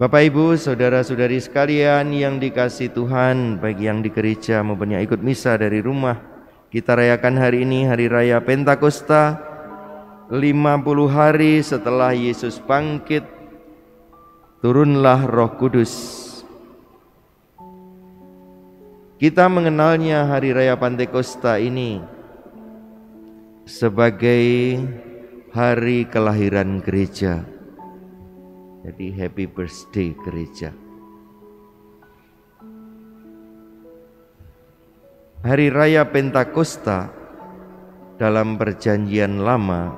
Bapak Ibu, saudara-saudari sekalian yang dikasihi Tuhan, baik yang di gereja maupun yang ikut misa dari rumah, kita rayakan hari ini hari raya Pentakosta, 50 hari setelah Yesus bangkit, turunlah Roh Kudus. Kita mengenalnya hari raya Pentakosta ini sebagai hari kelahiran gereja. Jadi happy birthday gereja. Hari raya Pentakosta dalam perjanjian lama,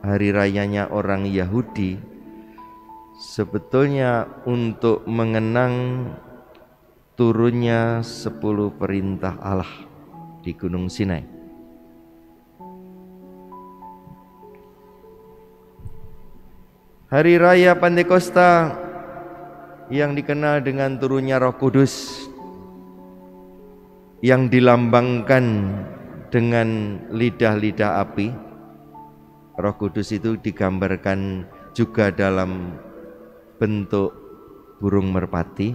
hari rayanya orang Yahudi, sebetulnya untuk mengenang turunnya 10 perintah Allah di Gunung Sinai. Hari raya Pentakosta yang dikenal dengan turunnya Roh Kudus, yang dilambangkan dengan lidah-lidah api. Roh Kudus itu digambarkan juga dalam bentuk burung merpati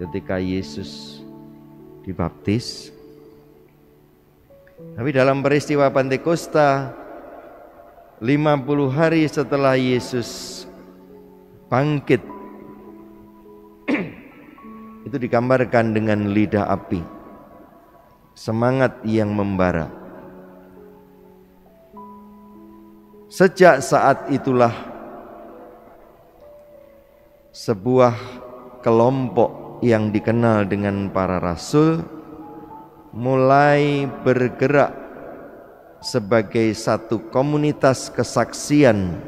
ketika Yesus dibaptis. Tapi dalam peristiwa Pentakosta, 50 hari setelah Yesus bangkit, itu digambarkan dengan lidah api, semangat yang membara. Sejak saat itulah sebuah kelompok yang dikenal dengan para rasul mulai bergerak sebagai satu komunitas kesaksian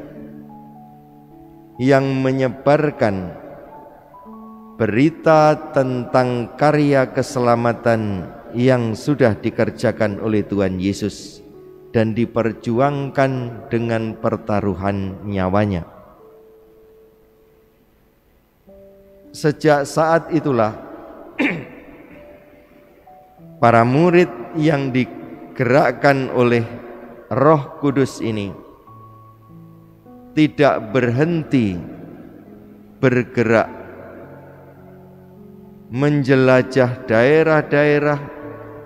yang menyebarkan berita tentang karya keselamatan yang sudah dikerjakan oleh Tuhan Yesus dan diperjuangkan dengan pertaruhan nyawanya. Sejak saat itulah para murid yang digerakkan oleh Roh Kudus ini tidak berhenti bergerak menjelajah daerah-daerah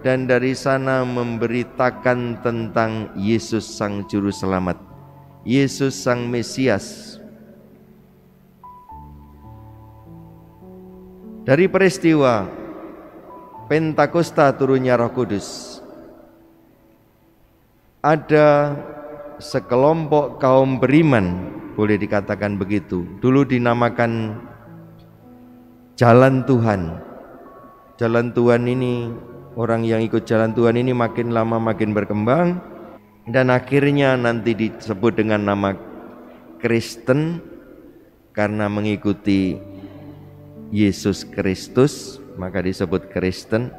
dan dari sana memberitakan tentang Yesus Sang Juru Selamat, Yesus Sang Mesias. Dari peristiwa Pentakosta turunnya Roh Kudus, ada sekelompok kaum beriman, boleh dikatakan begitu. Dulu dinamakan Jalan Tuhan. Jalan Tuhan ini, orang yang ikut Jalan Tuhan ini makin lama makin berkembang, dan akhirnya nanti disebut dengan nama Kristen karena mengikuti Yesus Kristus, maka disebut Kristen.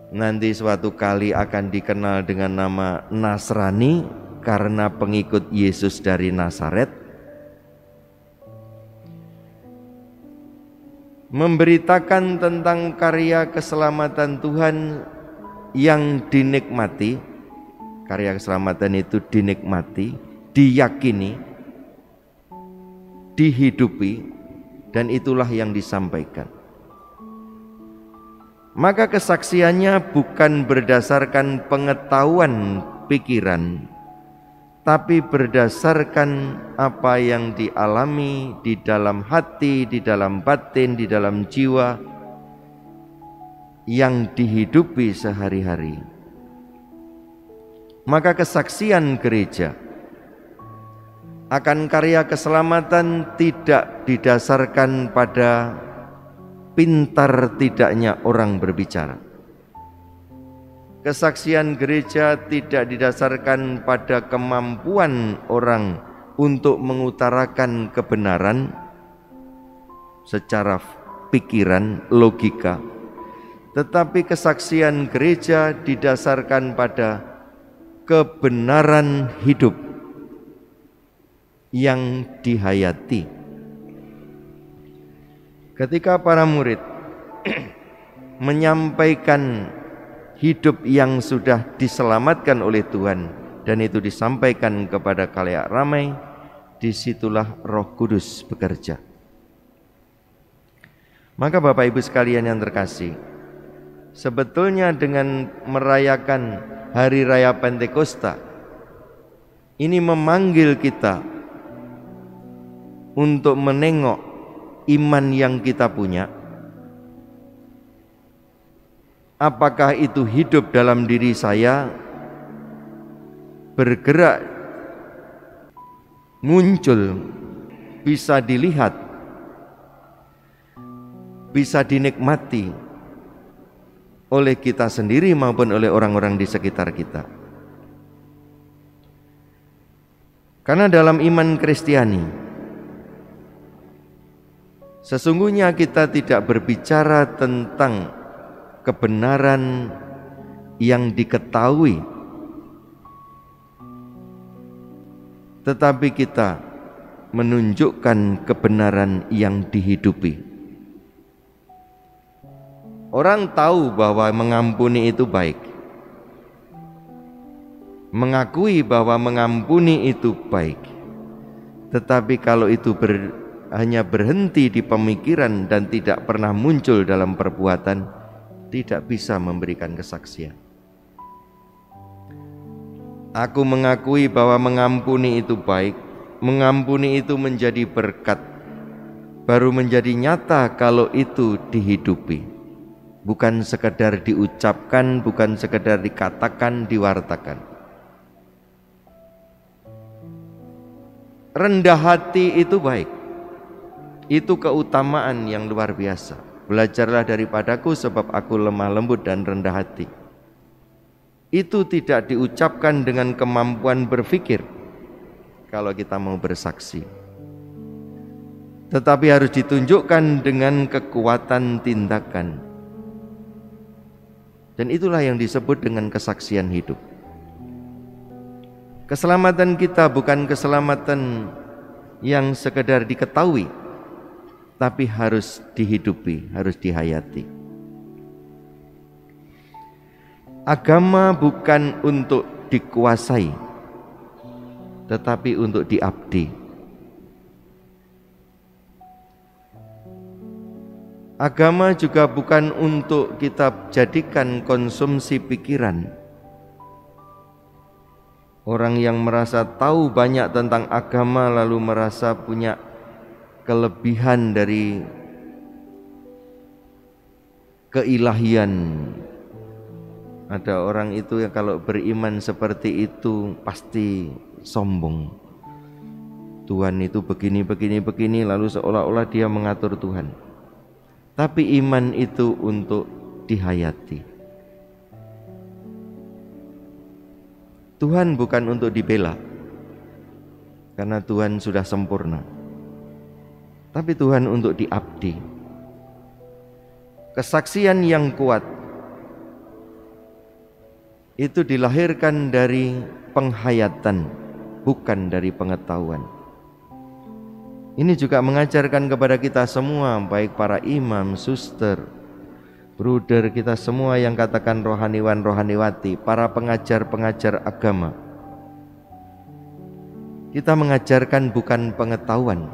Nanti suatu kali akan dikenal dengan nama Nasrani karena pengikut Yesus dari Nazaret. Memberitakan tentang karya keselamatan Tuhan yang dinikmati. Karya keselamatan itu dinikmati, diyakini, dihidupi, dan itulah yang disampaikan. Maka kesaksiannya bukan berdasarkan pengetahuan pikiran, tapi berdasarkan apa yang dialami di dalam hati, di dalam batin, di dalam jiwa, yang dihidupi sehari-hari. Maka kesaksian gereja akan karya keselamatan tidak didasarkan pada pintar tidaknya orang berbicara. Kesaksian gereja tidak didasarkan pada kemampuan orang untuk mengutarakan kebenaran secara pikiran, logika, tetapi kesaksian gereja didasarkan pada kebenaran hidup yang dihayati. Ketika para murid menyampaikan hidup yang sudah diselamatkan oleh Tuhan dan itu disampaikan kepada khalayak ramai, disitulah Roh Kudus bekerja. Maka Bapak Ibu sekalian yang terkasih, sebetulnya dengan merayakan Hari Raya Pentakosta ini memanggil kita untuk menengok iman yang kita punya. Apakah itu hidup dalam diri saya, bergerak, muncul, bisa dilihat, bisa dinikmati oleh kita sendiri maupun oleh orang-orang di sekitar kita. Karena dalam iman Kristiani, sesungguhnya kita tidak berbicara tentang kebenaran yang diketahui, tetapi kita menunjukkan kebenaran yang dihidupi. Orang tahu bahwa mengampuni itu baik, mengakui bahwa mengampuni itu baik, tetapi kalau itu hanya berhenti di pemikiran dan tidak pernah muncul dalam perbuatan, tidak bisa memberikan kesaksian. Aku mengakui bahwa mengampuni itu baik, mengampuni itu menjadi berkat, baru menjadi nyata kalau itu dihidupi. Bukan sekedar diucapkan, bukan sekedar dikatakan, diwartakan. Rendah hati itu baik, itu keutamaan yang luar biasa. Belajarlah daripadaku sebab aku lemah lembut dan rendah hati. Itu tidak diucapkan dengan kemampuan berpikir kalau kita mau bersaksi, tetapi harus ditunjukkan dengan kekuatan tindakan. Dan itulah yang disebut dengan kesaksian hidup. Keselamatan kita bukan keselamatan yang sekedar diketahui, tapi harus dihidupi, harus dihayati. Agama bukan untuk dikuasai, tetapi untuk diabdi. Agama juga bukan untuk kita jadikan konsumsi pikiran. Orang yang merasa tahu banyak tentang agama lalu merasa punya kelebihan dari keilahian. Ada orang itu yang kalau beriman seperti itu pasti sombong. Tuhan itu begini, lalu seolah-olah dia mengatur Tuhan. Tapi iman itu untuk dihayati. Tuhan bukan untuk dibela, karena Tuhan sudah sempurna. Tapi Tuhan untuk diabdi. Kesaksian yang kuat itu dilahirkan dari penghayatan, bukan dari pengetahuan. Ini juga mengajarkan kepada kita semua, baik para imam, suster, bruder, kita semua yang katakan rohaniwan, rohaniwati, para pengajar-pengajar agama. Kita mengajarkan bukan pengetahuan,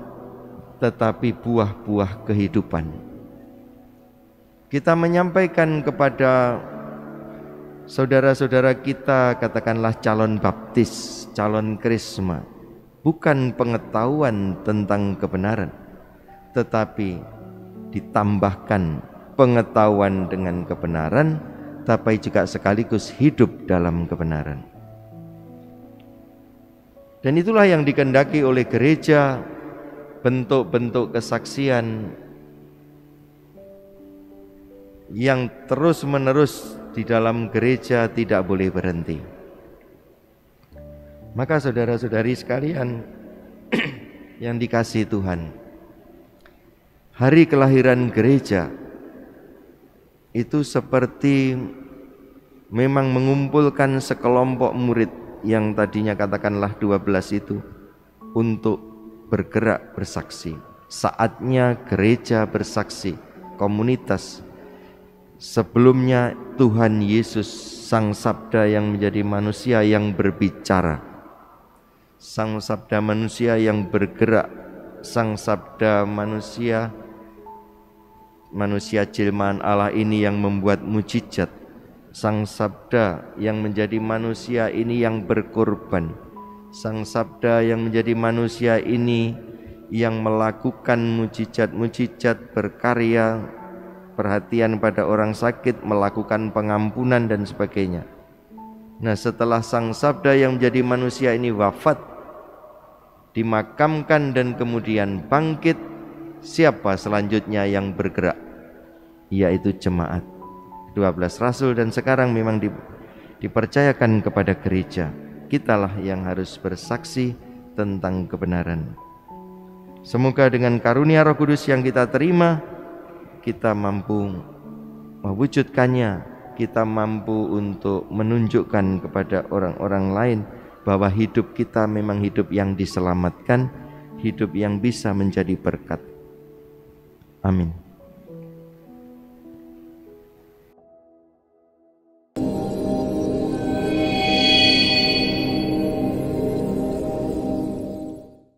tetapi buah-buah kehidupan. Kita menyampaikan kepada saudara-saudara kita, katakanlah calon baptis, calon krisma, bukan pengetahuan tentang kebenaran, tetapi ditambahkan pengetahuan dengan kebenaran, tapi juga sekaligus hidup dalam kebenaran. Dan itulah yang dikehendaki oleh gereja. Bentuk-bentuk kesaksian yang terus-menerus di dalam gereja tidak boleh berhenti. Maka saudara-saudari sekalian yang dikasihi Tuhan, hari kelahiran gereja itu seperti memang mengumpulkan sekelompok murid yang tadinya katakanlah 12 itu untuk bergerak bersaksi. Saatnya gereja bersaksi, komunitas. Sebelumnya Tuhan Yesus Sang Sabda yang menjadi manusia yang berbicara, Sang Sabda manusia yang bergerak, Sang Sabda manusia manusia jelmaan Allah ini yang membuat mujizat, Sang Sabda yang menjadi manusia ini yang berkorban, Sang Sabda yang menjadi manusia ini yang melakukan mujizat-mujizat, berkarya, perhatian pada orang sakit, melakukan pengampunan dan sebagainya. Nah, setelah Sang Sabda yang menjadi manusia ini wafat, dimakamkan dan kemudian bangkit, siapa selanjutnya yang bergerak? Yaitu jemaat 12 rasul, dan sekarang memang dipercayakan kepada gereja. Kitalah yang harus bersaksi tentang kebenaran. Semoga dengan karunia Roh Kudus yang kita terima, kita mampu mewujudkannya, kita mampu untuk menunjukkan kepada orang-orang lain bahwa hidup kita memang hidup yang diselamatkan, hidup yang bisa menjadi berkat. Amin.